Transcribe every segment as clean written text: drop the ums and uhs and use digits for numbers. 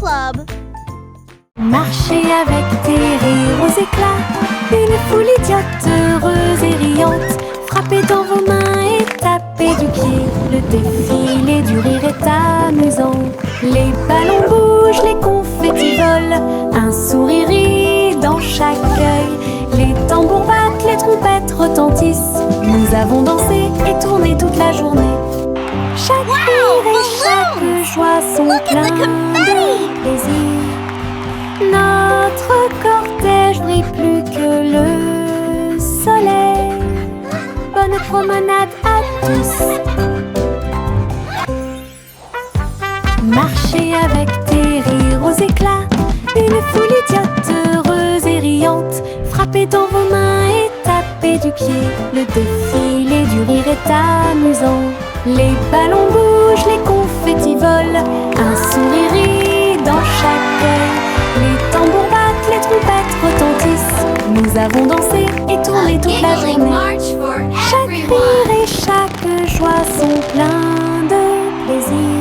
Club. Marchez avec des rires aux éclats, une foule idiote, heureuse et riante. Frappez dans vos mains et tapez du pied, le défilé du rire est amusant. Les ballons bougent, les confettis volent, un sourire rit dans chaque œil. Les tambours battent, les trompettes retentissent, nous avons dansé et tourné toute la journée. Chaque rire et chaque joie sont pleins de plaisir. Notre cortège brille plus que le soleil. Bonne promenade à tous. Marchez avec des rires aux éclats, une foule idiote, heureuse et riante. Frappez dans vos mains et tapez du pied, le défilé du rire est amusant. Les ballons bougent, les confettis volent, un sourire rit dans chaque œil. Les tambours battent, les trompettes retentissent, nous avons dansé et tourné toute la journée. Chaque rire et chaque joie sont pleins de plaisir.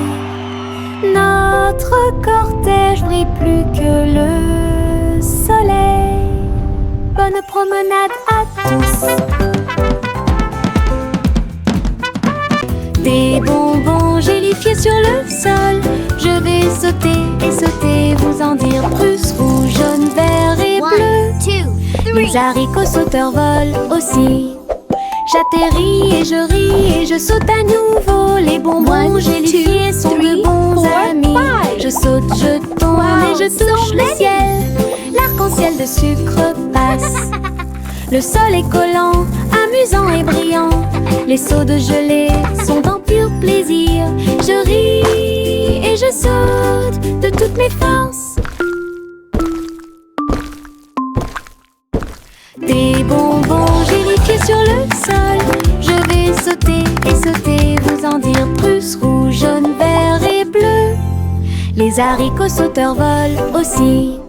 Notre cortège brille plus que le soleil. Bonne promenade à tous. Des bonbons gélifiés sur le sol, je vais sauter et sauter, vous en dire plus. Rouge, jaune, vert et bleu. Les haricots sauteurs volent aussi. J'atterris et je ris et je saute à nouveau. Les bonbons gélifiés sont de bons amis. Je saute, je tourne et je touche le ciel. L'arc-en-ciel de sucre passe. Le sol est collant, amusant et brillant. Les seaux de gelée sont en pur plaisir. Je ris et je saute de toutes mes forces. Des bonbons gélifiés sur le sol, je vais sauter et sauter, vous en dire plus. Rouge, jaune, vert et bleu. Les haricots sauteurs volent aussi.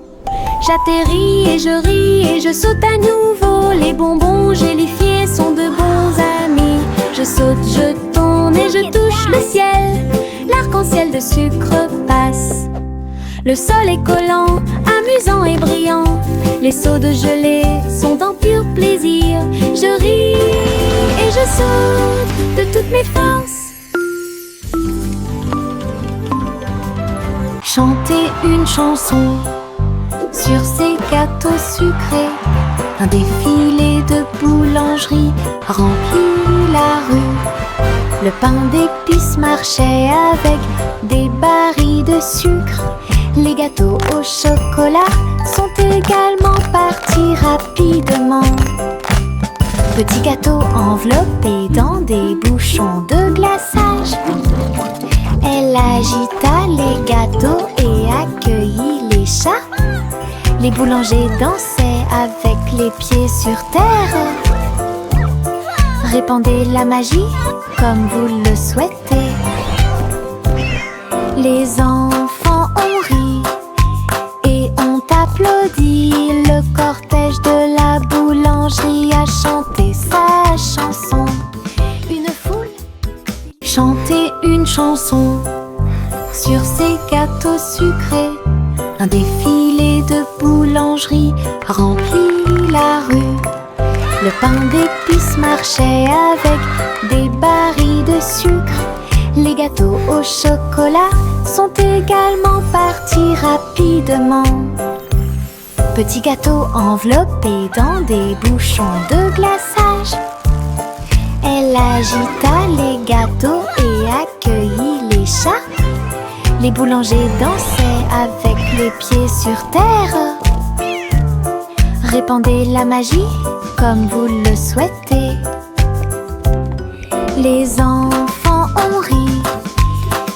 J'atterris et je ris et je saute à nouveau. Les bonbons gélifiés sont de bons amis. Je saute, je tourne et je touche le ciel. L'arc-en-ciel de sucre passe. Le sol est collant, amusant et brillant. Les seaux de gelée sont en pur plaisir. Je ris et je saute de toutes mes forces. Chanter une chanson sur ces gâteaux sucrés. Un défilé de boulangerie remplit la rue. Le pain d'épices marchait avec des barils de sucre. Les gâteaux au chocolat sont également partis rapidement. Petits gâteaux enveloppés dans des bouchons de glaçage. Elle agita les gâteaux et accueillit les chats. Les boulangers dansaient avec les pieds sur terre. Répandez la magie comme vous le souhaitez. Les enfants ont ri et ont applaudi. Le cortège de la boulangerie a chanté sa chanson. Une foule chantait une chanson sur ces gâteaux sucrés. Un défilé de boulangerie remplit la rue. Le pain d'épices marchait avec des barils de sucre. Les gâteaux au chocolat sont également partis rapidement. Petits gâteaux enveloppés dans des bouchons de glaçage. Elle agita les gâteaux et accueillit les chats. Les boulangers dansaient avec les pieds sur terre. Répandez la magie comme vous le souhaitez. Les enfants ont ri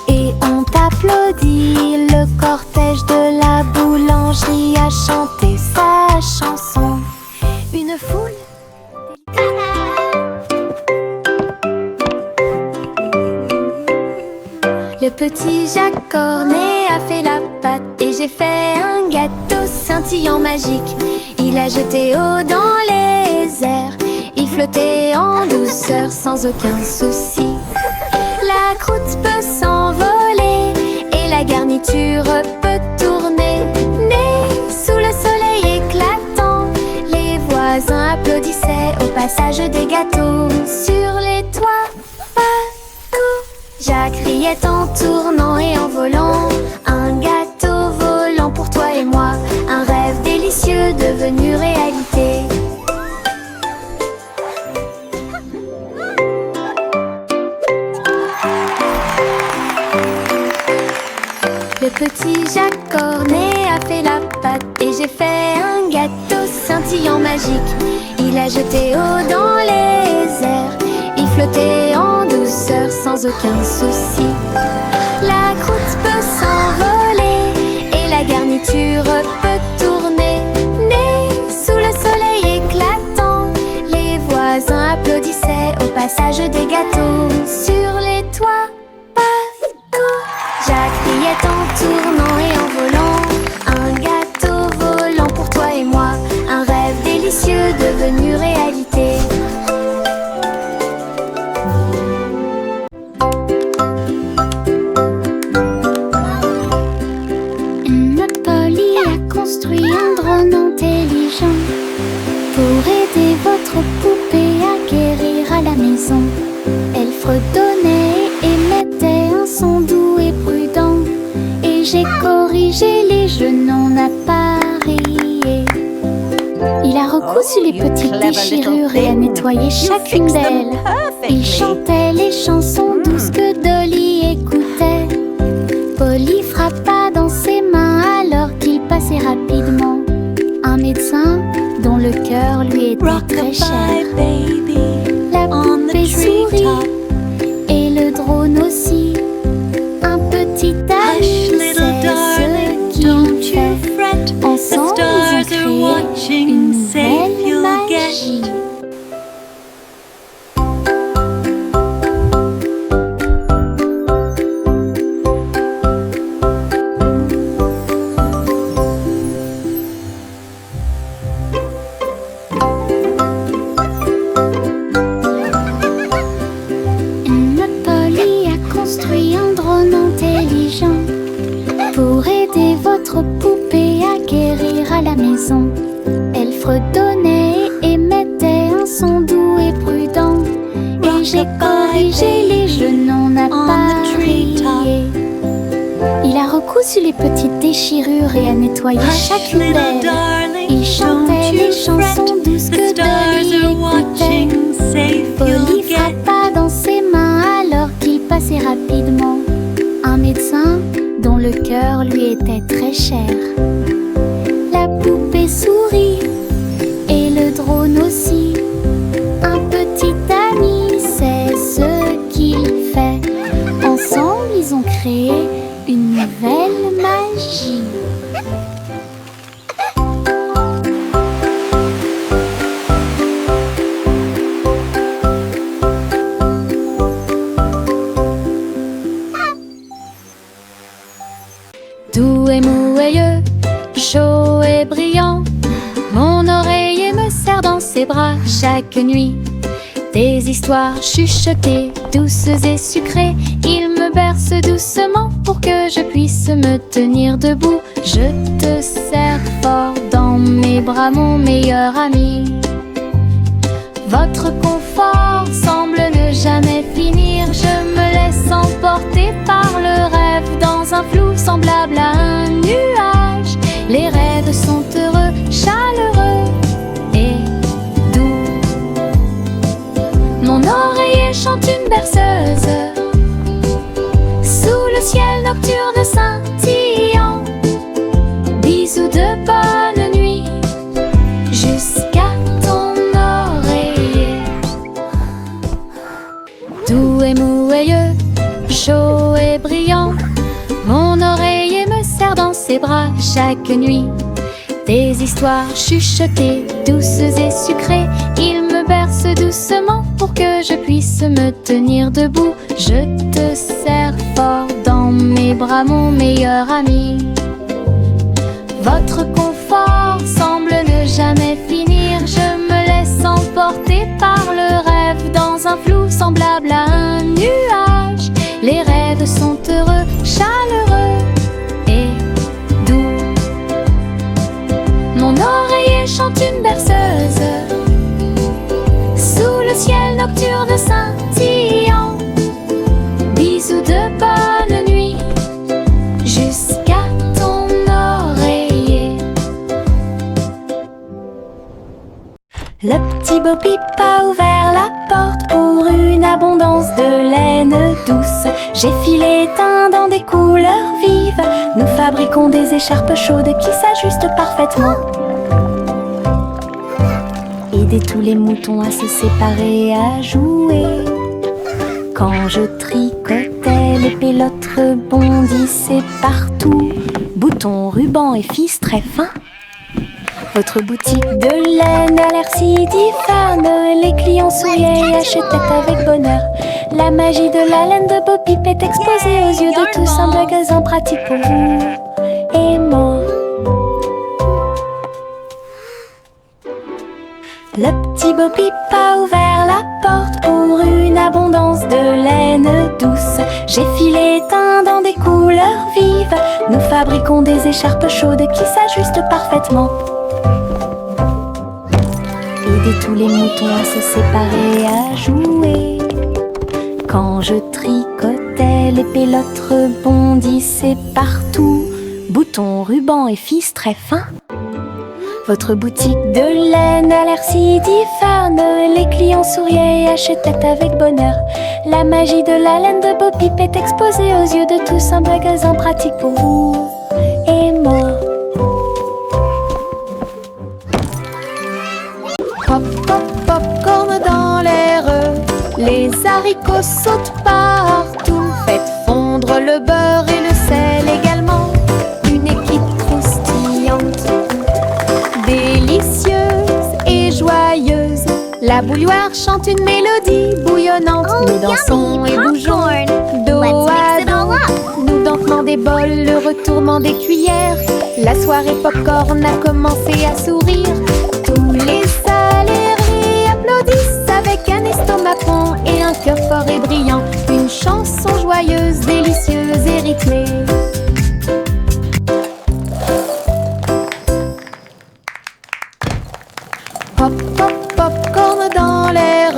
et ont applaudi. Le cortège de la boulangerie a chanté sa chanson. Une foule. Le petit Jacques Cornet a fait la pâte et j'ai fait un gâteau scintillant magique. Il a jeté haut dans les airs, il flottait en douceur sans aucun souci. La croûte peut s'envoler et la garniture peut tourner. passage des gâteaux. Sur les toits, partout, Jacques riait en tournant et en volant. Un gâteau volant pour toi et moi, un rêve délicieux devenu réalité. Le petit Jacques Cornet a fait la pâte et j'ai fait un gâteau scintillant magique. Il a jeté eau dans les airs, il flottait en douceur sans aucun souci. La croûte peut s'envoler et la garniture peut tourner. Né sous le soleil éclatant, les voisins applaudissaient au passage des gâteaux. Sur les toits, partout, Jacques riait en tournant et en volant. Un gâteau volant pour toi et moi, un rêve délicieux devenu réalité. Polly a construit un drone intelligent pour aider votre poupée à guérir à la maison. Elle fredonnait et émettait un son doux et prudent, et j'ai corrigé les jeux non appareillés. Il a recousu les petites déchirures et a nettoyé chacune d'elles. Il chantait les chansons douces que Dolly écoutait. Polly frappa dans ses mains alors qu'il passait rapidement. Un médecin dont le cœur lui était très cher. La poupée sourit et le drone aussi. Un petit ami, c'est ce qu'il fait. Ensemble, ils ont créé une nouvelle magie. Polly a construit un drone intelligent pour aider votre poupée à guérir à la maison. Elle fredonnait et émettait un son doux et prudent, et j'ai corrigé les jeux non appareillés. Il a recousu les petites déchirures et a nettoyé chacune d'elles. Il chantait les chansons douces que Dolly écoutait. Polly frappa dans ses mains alors qu'il passait rapidement. Un médecin dont le cœur lui était très cher. La poupée sourit et le drone aussi. Un petit ami, c'est ce qu'il fait. Ensemble, ils ont créé une nouvelle magie. Doux et mouilleux, chaud et brillant, mon oreiller me serre dans ses bras chaque nuit. Des histoires chuchotées, douces et sucrées, il me berce doucement pour que je puisse me tenir debout. Je te serre fort dans mes bras, mon meilleur ami. Votre confort semble ne jamais finir. Je me laisse emporter par le rêve dans un flou semblable à un nuage. Les rêves sont heureux, chaleureux et doux. Mon oreiller chante une berceuse sous le ciel nocturne scintillant. Bisous de bonne nuit jusqu'à ton oreiller. Doux et mouilleux, chaud et brillant, mon oreiller me serre dans ses bras chaque nuit. Des histoires chuchotées, douces et sucrées, il me berce doucement pour que je puisse me tenir debout. Je te serre fort dans mes bras, mon meilleur ami. Votre confort semble ne jamais finir. Je me laisse emporter par le rêve dans un flou semblable à un nuage. Les rêves sont heureux, chaleureux et doux. Mon oreiller chante une berceuse nocturne scintillant. Bisous de bonne nuit jusqu'à ton oreiller. Le petit Bo Peep a ouvert la porte pour une abondance de laine douce. J'ai filé teint dans des couleurs vives. Nous fabriquons des écharpes chaudes qui s'ajustent parfaitement. Aider tous les moutons à se séparer, à jouer. Quand je tricotais, les pélotes rebondissaient partout. Boutons, rubans et fils très fins. Votre boutique de laine a l'air si diphane. Les clients souriaient et achetaient avec bonheur. La magie de la laine de Bo Peep est exposée aux yeux de tous. Un magasin pratique pour vous et moi. Le petit Bo Peep a ouvert la porte pour une abondance de laine douce. J'ai filé teint dans des couleurs vives. Nous fabriquons des écharpes chaudes qui s'ajustent parfaitement. Aider tous les moutons à se séparer, à jouer. Quand je tricotais, les pélotes rebondissaient partout. Boutons, rubans et fils très fins. Votre boutique de laine a l'air si diphane. Les clients souriaient et achetaient avec bonheur. La magie de la laine de Bo Peep est exposée aux yeux de tous. Un magasin pratique pour vous et moi. Pop, pop, popcorn dans l'air. Les haricots sautent partout. Faites fondre le beurre et le sel également. Une équipe croustillante, délicieuse et joyeuse. La bouilloire chante une mélodie bouillonnante. Nous dansons et bougeons dos à dos. Nous dentement des bols, le retournement des cuillères. La soirée popcorn a commencé à sourire. Tous les salariés applaudissent avec un estomac rond et un cœur fort et brillant. Une chanson joyeuse, délicieuse et rythmée. Pop, pop, popcorn dans l'air.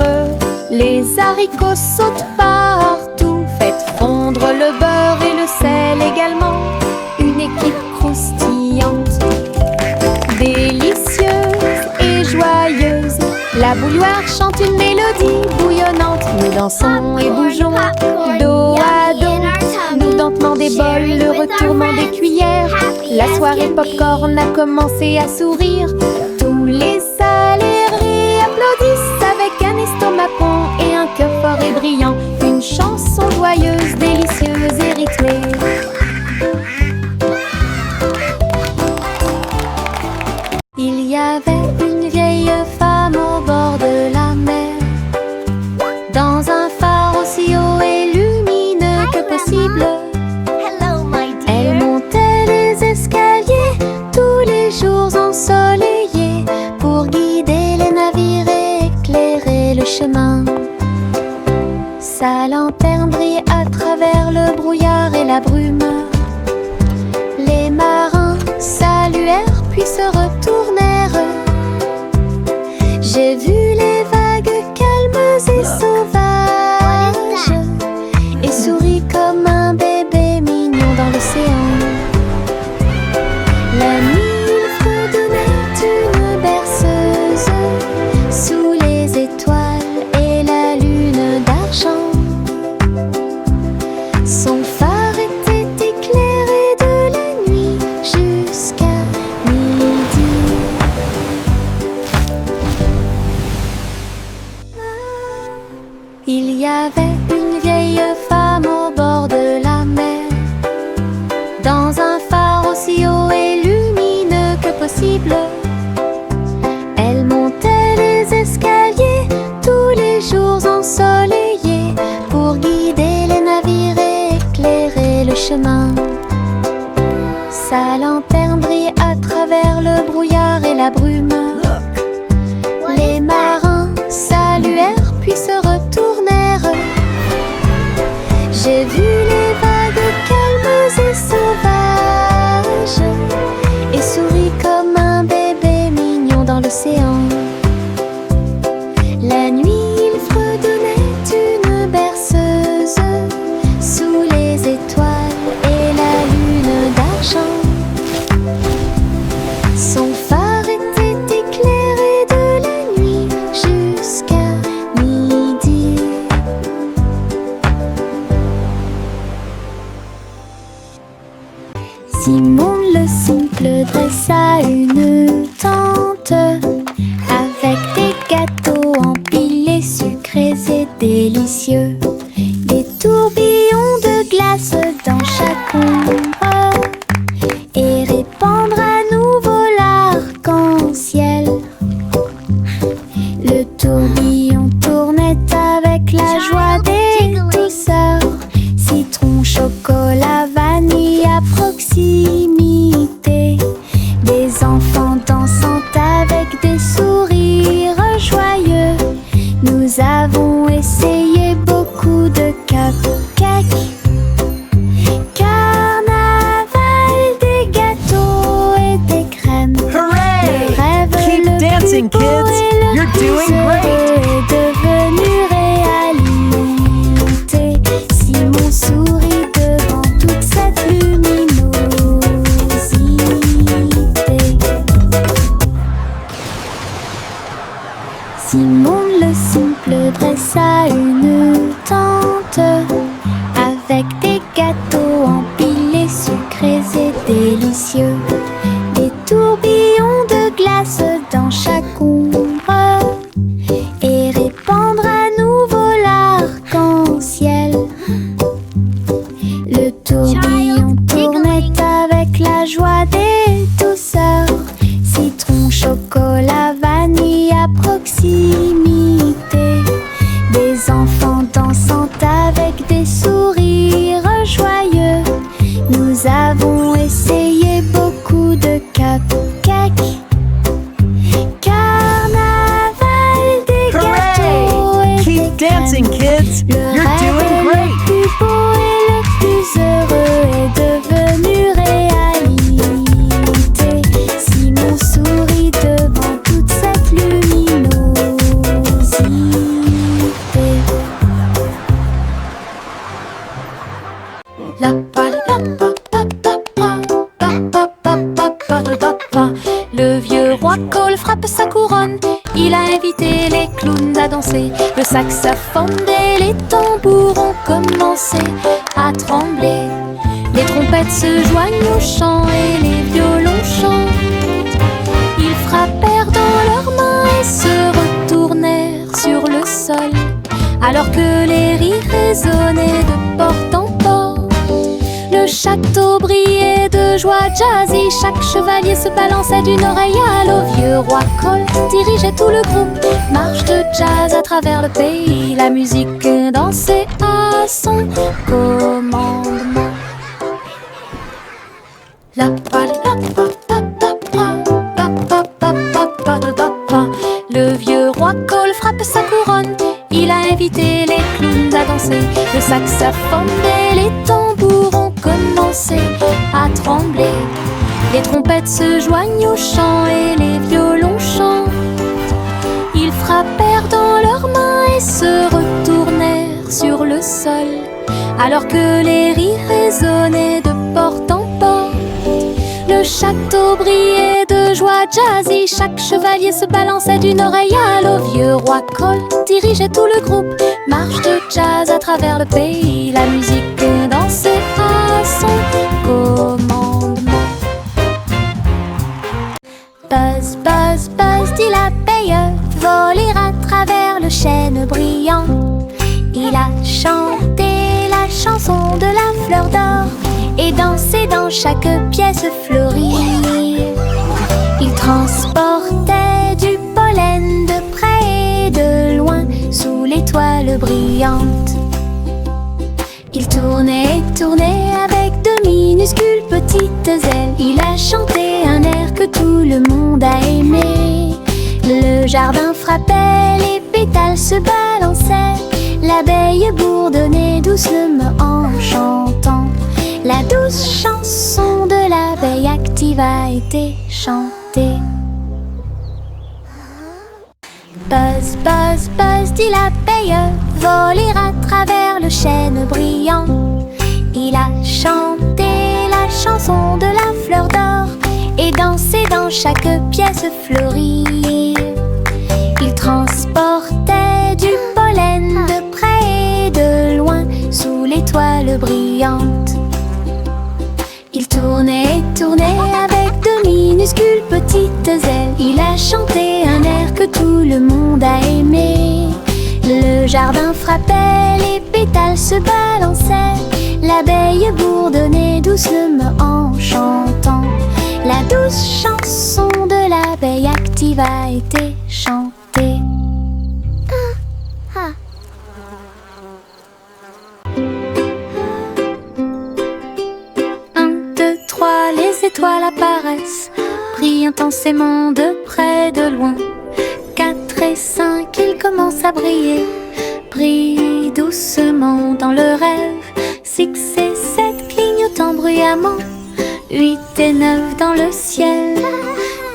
Les haricots sautent partout. Faites fondre le beurre et le sel également. Une équipe croustillante, délicieuse et joyeuse. La bouilloire chante une mélodie bouillonnante. Nous dansons et bougeons dos à dos. Nous dentement des bols, le retournement des cuillères. La soirée popcorn a commencé à sourire. Tous les salariés applaudissent avec un estomac rond et un cœur fort et brillant. Une chanson joyeuse, délicieuse et rythmée. Il y avait une vieille femme au bord de la mer, dans un phare aussi haut et lumineux que possible. Elle montait les escaliers tous les jours ensoleillés pour guider les navires et éclairer le chemin. Sa lanterne brillait à travers le brouillard et la brume. Les marins saluèrent puis se retournèrent. J'ai vu les vagues calmes et sauvages et souris comme un bébé mignon dans l'océan. La nuit, il fredonnait une berceuse sous les étoiles et la lune d'argent. Son phare était éclairé de la nuit jusqu'à midi. Il y avait une vieille femme au bord de la mer, dans un phare aussi haut et lumineux que possible. Elle montait les escaliers tous les jours ensoleillés pour guider les navires et éclairer le chemin. Sa lanterne brillait à travers le brouillard et la brume. Les marins saluèrent puis se retournèrent. J'ai vu les vagues calmes et sauvages et souris comme un bébé mignon dans l'océan. La nuit, il fredonnait Simon le simple dressa une tente avec des gâteaux empilés, sucrés et délicieux. Des tourbillons de glace dans chaque ombre et répandre à nouveau l'arc-en-ciel. Le tourbillon tournait avec la joie des douceurs. Citron, chocolat, vanille à proximité. Des enfants dansant avec des sourires joyeux. Nous avons essayé beaucoup de cupcakes. Carnaval, des gâteaux et des crèmes. Hooray! Le rêve Keep le dancing, plus beau kids! et le You're plus doing great! heureux est devenu réalité. Simon sourit devant toute cette luminosité. Simon le simple dressa une tente avec des gâteaux empilés, sucrés et délicieux. Des tourbillons de glace dans chaque ombre et répandre à nouveau l'arc-en-ciel. Le tourbillon tournait avec la joie des douceurs. Citron, chocolat, vanille à proximité. Des enfants dansant avec des sourires joyeux. Nous avons essayé beaucoup de cupcakes. Carnaval, des gâteaux et Keep des dancing, crèmes. kids! Le You're rêve doing le great! plus beau et le plus heureux est devenu réalité. Simon sourit devant toute cette luminosité. Le vieux roi Cole frappe sa couronne. Il a invité les clowns à danser. Le saxophone et les tambours ont commencé à trembler. Les trompettes se joignent au chant et les violons chantent. Ils frappèrent dans leurs mains et se retournèrent sur le sol, alors que les rires résonnaient de porte en porte. Le château brillait de joie jazzy. Chaque chevalier se balançait d'une oreille à l'autre. Vieux roi Cole dirigeait tout le groupe. Marche de jazz à travers le pays. La musique dansait à son commandement. Le vieux roi Cole frappe sa couronne. Il a invité les clowns à danser. Le saxophone et les tambours ont commencé à trembler. Les trompettes se joignent au chant et les violons chantent. Ils frappèrent dans leurs mains et se retournèrent sur le sol, alors que les rires résonnaient de porte en porte. Le château brillait de joie jazzy. Chaque chevalier se balançait d'une oreille à l'autre. Vieux roi Cole dirigeait tout le groupe. Marche de jazz à travers le pays. La musique dansait à son commandement. Buzz, buzz, buzz, dit l'abeille, voler à travers le chêne brillant. Il a chanté la chanson de la fleur d'or et dansé dans chaque pièce fleurie. Il transportait du pollen de près et de loin sous l'étoile brillante. Il tournait et tournait avec de minuscules petites ailes. Il a chanté un air que tout le monde a aimé. Le jardin frappait, les pétales se balançaient. L'abeille bourdonnait doucement en chantant. La douce chanson de l'abeille active a été chantée. Buzz, buzz, buzz, dit l'abeille, voler à travers le chêne brillant. Il a chanté la chanson de la fleur d'or et dansé dans chaque pièce fleurie. Il transportait du pollen de près et de loin sous l'étoile brillante. Il tournait et tournait avec de minuscules petites ailes. Il a chanté un air que tout le monde a aimé. Le jardin frappait, les pétales se balançaient. L'abeille bourdonnait doucement en chantant. La douce chanson de l'abeille active a été chantée. Ah, ah. Les étoiles apparaissent, brillent intensément de près, de loin. 4 et 5, ils commencent à briller, brillent doucement dans le rêve. 6 et 7, clignotant bruyamment. 8 et 9 dans le ciel.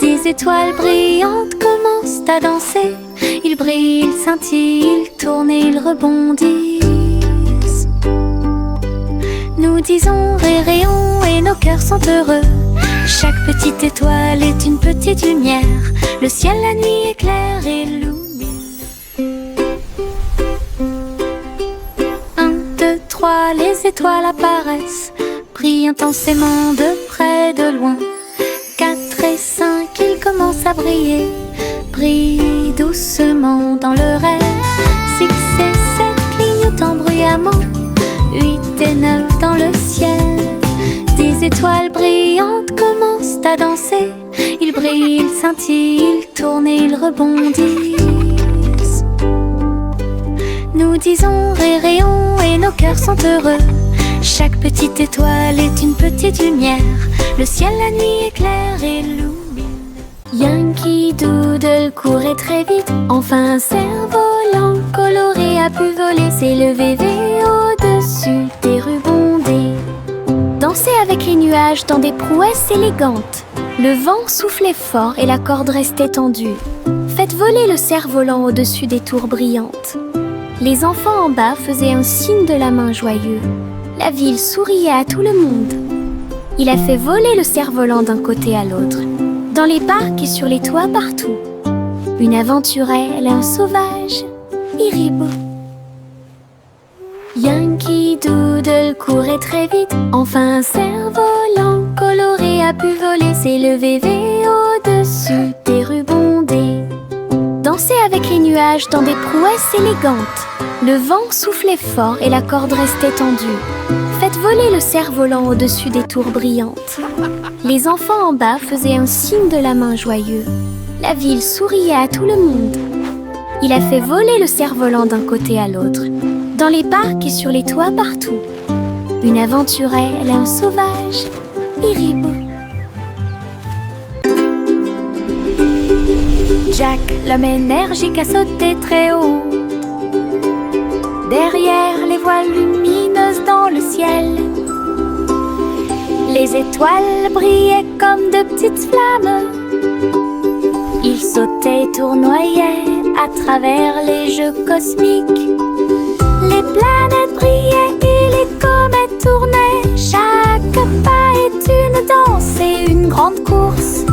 10 étoiles brillantes commencent à danser. Ils brillent, ils scintillent, ils tournent et ils rebondissent. Nous disons rayons et nos cœurs sont heureux. Chaque petite étoile est une petite lumière. Le ciel la nuit éclaire et illumine. 1, 2, 3, les étoiles apparaissent, brillent intensément de près, de loin. 4 et 5, ils commencent à briller, brillent doucement dans le rêve. 6 et 7, clignotant bruyamment. 8 et 9 dans le ciel. 10 étoiles brillantes commencent à danser. Ils brillent, ils scintillent, ils tournent et ils rebondissent. Nous disons rayons et nos cœurs sont heureux. Chaque petite étoile est une petite lumière. Le ciel la nuit éclaire et illumine. Yankee Doodle courait très vite. Enfin un cerf-volant coloré a pu voler, s'élever au-dessus des rues bondées. Danser avec les nuages dans des prouesses élégantes. Le vent soufflait fort et la corde restait tendue. Faites voler le cerf-volant au-dessus des tours brillantes. Les enfants en bas faisaient un signe de la main joyeux. La ville souriait à tout le monde. Il a fait voler le cerf-volant d'un côté à l'autre, dans les parcs et sur les toits partout. Une aventurelle, un sauvage, Iribou. Yankee Doodle courait très vite. Enfin un cerf-volant coloré a pu voler, s'élever au-dessus des rues bondées. Danser avec les nuages dans des prouesses élégantes. Le vent soufflait fort et la corde restait tendue. Faites voler le cerf-volant au-dessus des tours brillantes. Les enfants en bas faisaient un signe de la main joyeux. La ville souriait à tout le monde. Il a fait voler le cerf-volant d'un côté à l'autre, dans les parcs et sur les toits partout. Une aventurelle, un sauvage, Iribou. Jack, l'homme énergique, a sauté très haut. Derrière les voiles lumineuses dans le ciel, les étoiles brillaient comme de petites flammes. Il sautait et tournoyait à travers les jeux cosmiques. Les planètes brillaient et les comètes tournaient. Chaque pas est une danse et une grande course.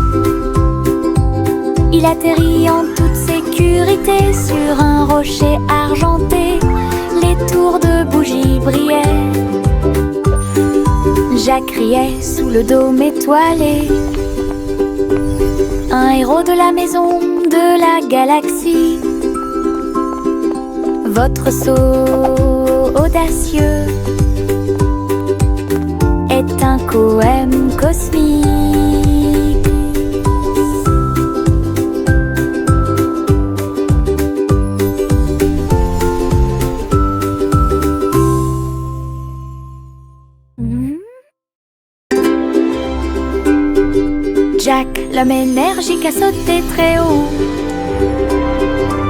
Il atterrit en toute sécurité sur un rocher argenté. Les tours de bougies brillaient. Jacques riait sous le dôme étoilé. Un héros de la maison de la galaxie. Votre saut audacieux est un poème cosmique. Jack, l'homme énergique, a sauté très haut.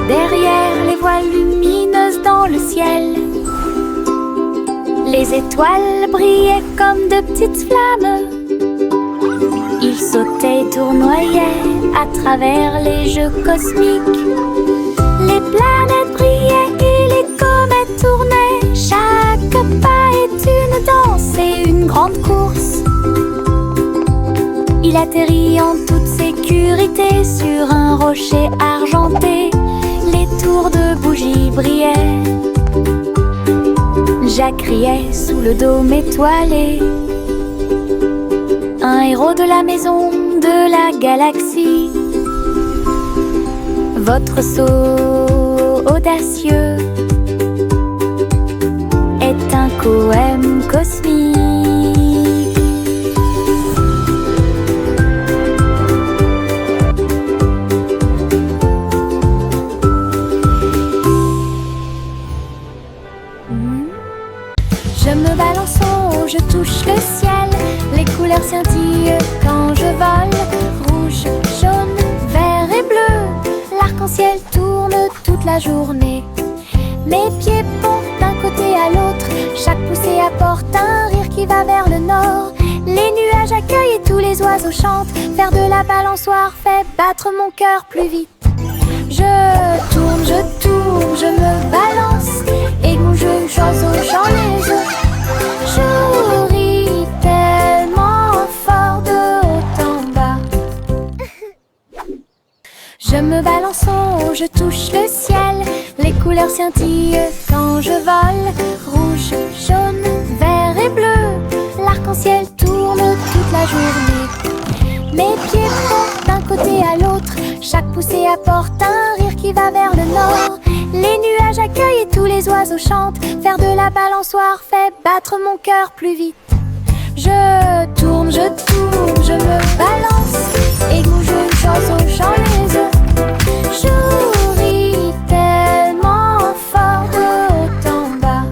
Derrière les voiles lumineuses dans le ciel, les étoiles brillaient comme de petites flammes. Il sautait et tournoyait à travers les jeux cosmiques. Les planètes brillaient et les comètes tournaient. Chaque pas est une danse et une grande course. Il atterrit en toute sécurité sur un rocher argenté. Les tours de bougies brillaient. Jacques riait sous le dôme étoilé. un héros de la maison de la galaxie. Votre saut audacieux est un poème cosmique. Je me balance en haut, je touche le ciel. Les couleurs scintillent quand je vole. Rouge, jaune, vert et bleu. L'arc-en-ciel tourne toute la journée. Mes pieds pompent d'un côté à l'autre. Chaque poussée apporte un rire qui va vers le nord. Les nuages accueillent et tous les oiseaux chantent. Faire de la balançoire fait battre mon cœur plus vite. Je tourne, je me balance. Et mon jeu oiseau, j'en les œufs. Je ris tellement fort de haut en bas. Je me balance en haut, je touche le ciel. Les couleurs scintillent quand je vole. Rouge, jaune, vert et bleu. L'arc-en-ciel tourne toute la journée. Mes pieds font d'un côté à l'autre. Chaque poussée apporte un rire qui va vers le nord. Les nuages accueillent et tous les oiseaux chantent. Faire de la balançoire fait battre mon cœur plus vite. Je tourne, je me balance. Et mon jeu oiseau, j'en les œufs. Je ris tellement fort de haut en bas.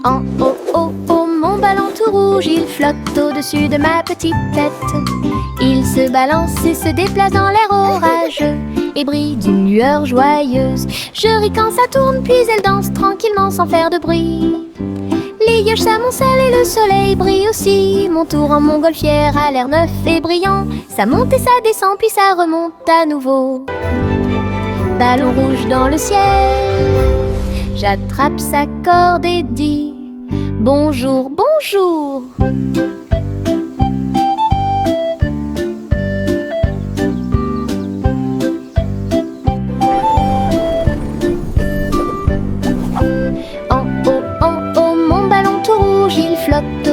En haut, haut, haut, mon ballon tout rouge, il flotte au-dessus de ma petite tête. Il se balance et se déplace dans l'air orageux et brille d'une lueur joyeuse. Je ris quand ça tourne, puis elle danse tranquillement sans faire de bruit. Les nuages s'amoncellent et le soleil brille aussi. Mon tour en montgolfière a l'air neuf et brillant. Ça monte et ça descend, puis ça remonte à nouveau. Ballon rouge dans le ciel, j'attrape sa corde et dis bonjour, bonjour.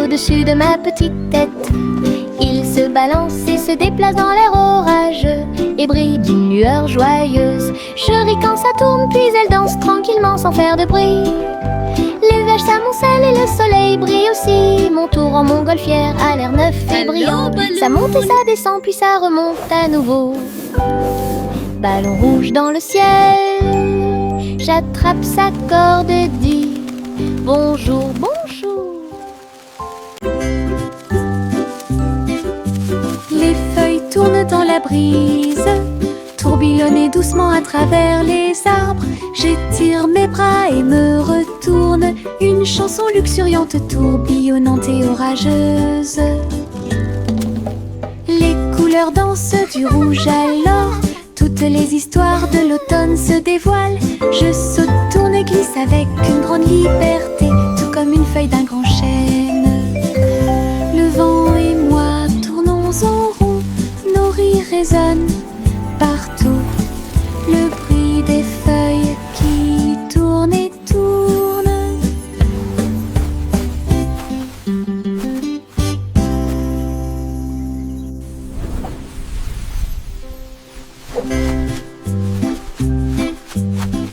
Au-dessus de ma petite tête, il se balance et se déplace dans l'air orageux et brille d'une lueur joyeuse. Je ris quand ça tourne, puis elle danse tranquillement sans faire de bruit. Les nuages s'amoncellent et le soleil brille aussi. Mon tour en montgolfière a l'air neuf et brillant. Ça monte et ça descend, puis ça remonte à nouveau. Ballon rouge dans le ciel, j'attrape sa corde et dis bonjour, bonjour. Les feuilles tournent dans la brise, tourbillonnent doucement à travers les arbres. J'étire mes bras et me retourne, une chanson luxuriante, tourbillonnante et orageuse. Les couleurs dansent du rouge à l'or, toutes les histoires de l'automne se dévoilent. Je saute, tourne et glisse avec une grande liberté, tout comme une feuille d'un grand chêne. Le vent et moi tournons en rond, nos rires résonnent partout. Le bruit des feuilles qui tournent et tournent.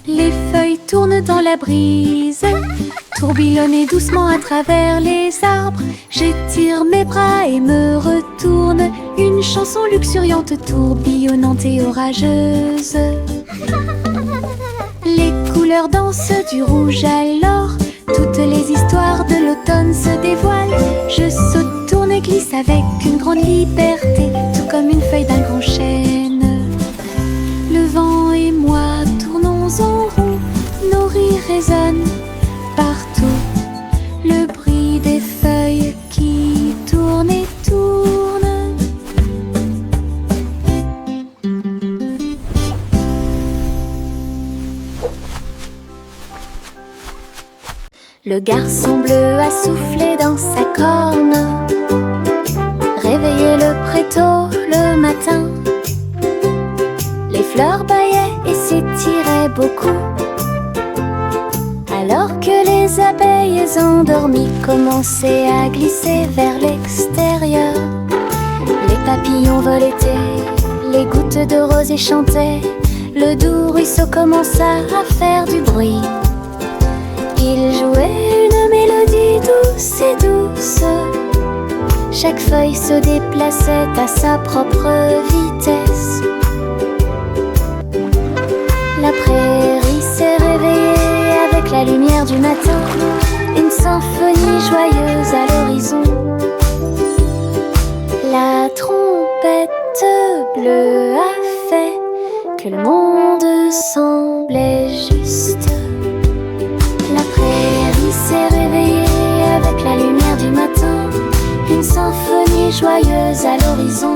Les feuilles tournent dans la brise, tourbillonnent doucement à travers les arbres. J'étire mes bras et me retourne, une chanson luxuriante, tourbillonnante et orageuse. Les couleurs dansent du rouge à l'or, toutes les histoires de l'automne se dévoilent. Je saute, tourne et glisse avec une grande liberté, tout comme une feuille d'un grand chêne. Le vent et moi tournons en rond, nos rires résonnent partout. Le bruit des feuilles qui tournent et tournent. Le garçon bleu a soufflé dans sa corne, réveillé le prétôt le matin. Les fleurs bâillaient et s'étiraient beaucoup, alors que les les abeilles endormies commençaient à glisser vers l'extérieur. Les papillons volaient, les gouttes de rosée chantaient, le doux ruisseau commença à faire du bruit. Il jouait une mélodie douce et douce. Chaque feuille se déplaçait à sa propre vitesse. La prairie s'est réveillée avec la lumière du matin, une symphonie joyeuse à l'horizon. La trompette bleue a fait que le monde semblait juste. La prairie s'est réveillée avec la lumière du matin, une symphonie joyeuse à l'horizon.